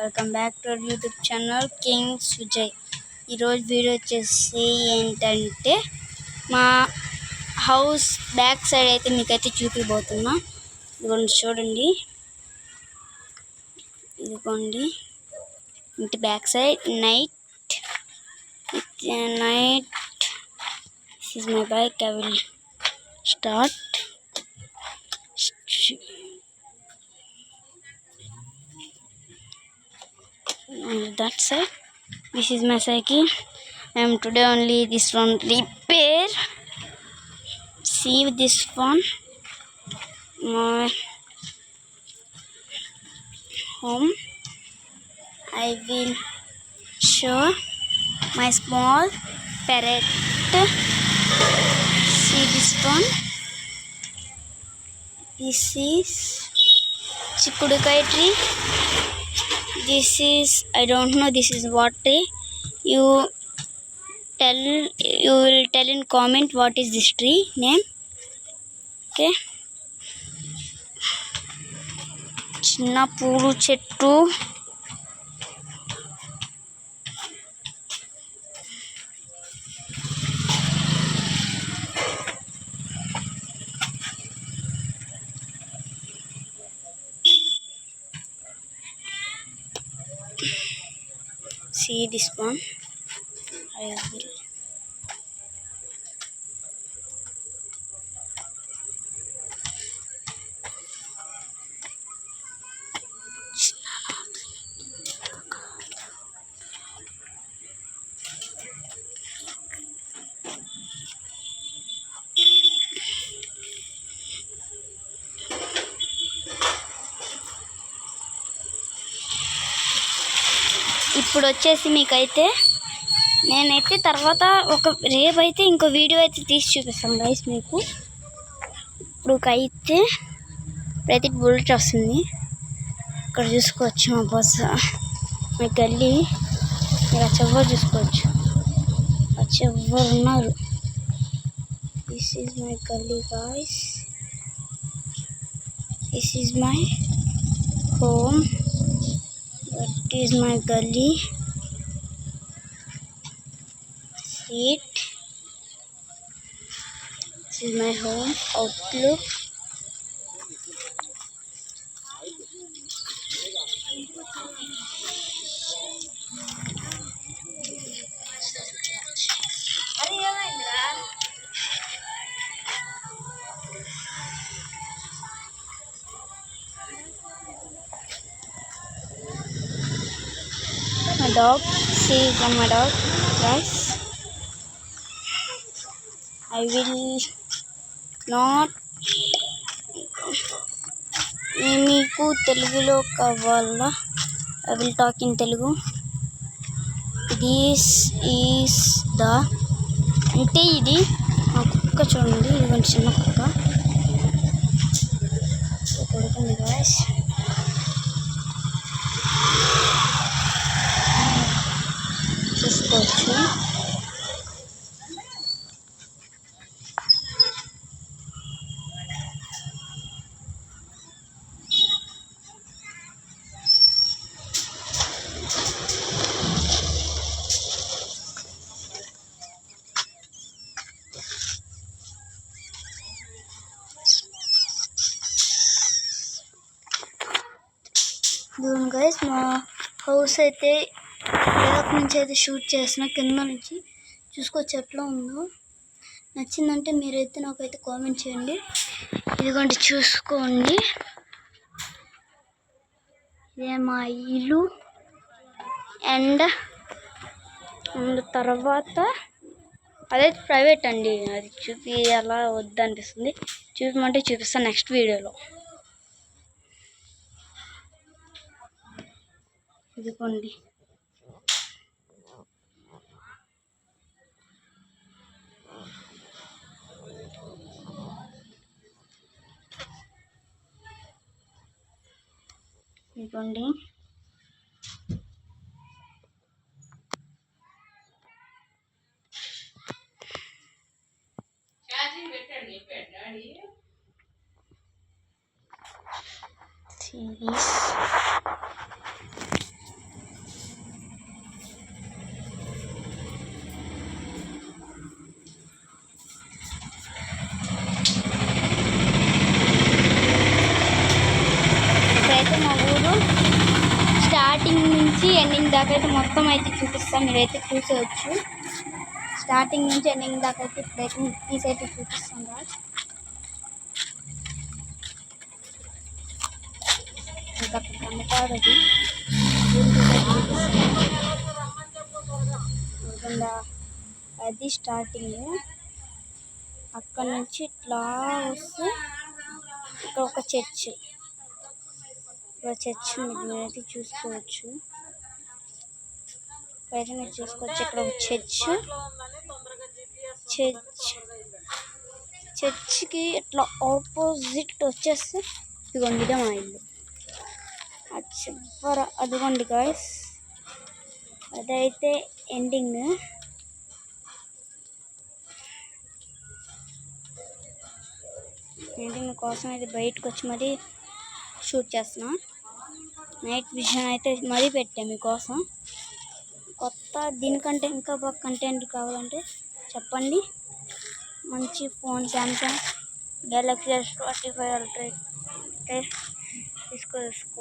Welcome back to our YouTube channel king Sujay. ఈరోజు వీడియో వచ్చేసి ఏంటంటే మా హౌస్ బ్యాక్ సైడ్ అయితే మీకైతే చూపిపోతున్నా. ఇదిగోండి చూడండి, ఇదిగోండి ఇంటి back side night. This is my bike. I will start. On that side, this is my cycle. I am today only this one repair. See this one, my home. I will show my small parrot. See this one. This is chikudukai tree. This is, I don't know this is what tree. You will tell in comment what is this tree name. Okay. చిన్న పూలు చెట్టు. See this one. I will ఇప్పుడు వచ్చేసి మీకైతే నేనైతే తర్వాత రేపైతే ఇంకో వీడియో అయితే తీసి చూపిస్తాను గైస్ మీకు. ఇప్పుడుకైతే ప్రతి బుల్లెట్ వస్తుంది. ఇక్కడ చూసుకోవచ్చు మా బస్, మా గల్లీ. మీరు చెవ్వరు చూసుకోవచ్చు, చెవ్వరు ఉన్నారు. దిస్ ఈజ్ మై గల్లీ guys. This is my home. That is my gully. See it. This is my home outlook. My dog. See from my dog, guys. I will not. మీకు తెలుగులో కావాలా? I will talk in Telugu. This is the, అంటే ఇది మా కుక్క చూడండి, ఇది కొంచెం చిన్న కుక్క. కొడుకుంది guys. చూసుకోవచ్చు. ఇదిగోండి గైస్, మా హౌస్ అయితే బ్యాక్ నుంచి అయితే షూట్ చేసిన, కింద నుంచి చూసుకోవచ్చు ఎట్లా ఉందో. నచ్చిందంటే మీరైతే నాకైతే కామెంట్ చేయండి. ఇదిగోండి చూసుకోండి, ఇదే మా ఇల్లు. అండ్ తర్వాత అదైతే ప్రైవేట్ అండి, అది చూపి అలా వద్దనిపిస్తుంది. చూపమంటే చూపిస్తాను నెక్స్ట్ వీడియోలో. ఇదిగోండి ఇదిగోండి see this. ఎండింగ్ దాకా అయితే మొత్తం అయితే చూపిస్తాను, మీరైతే చూసేవచ్చు. స్టార్టింగ్ నుంచి ఎండింగ్ దాకా అయితే ఇప్పుడైతే తీసి అయితే చూపిస్తాం గాయ్స్. ఇంకా కనపడదు అది స్టార్టింగ్. అక్కడ నుంచి ఇట్లా వస్తే ఇక్కడ ఒక చర్చ్ మీరైతే చూసుకోవచ్చు. ఇక్కడైతే మీరు చూసుకోవచ్చు, ఇక్కడ ఒక చర్చ్కి ఇట్లా ఆపోజిట్ వచ్చేస్తే ఇదిగోండి, ఇదే మా ఇల్లు. అదిగోండి గాయ్స్, అదైతే ఎండింగ్. కోసం అయితే బయటకు వచ్చి మరీ షూట్ చేస్తున్నా. నైట్ విజన్ అయితే మరీ పెట్టా మీకోసం. కొత్త దీనికంటే ఇంకా బాగా కంటెంట్ కావాలంటే చెప్పండి. మంచి phone Samsung Galaxy S25 ultra తీసుకోవచ్చు.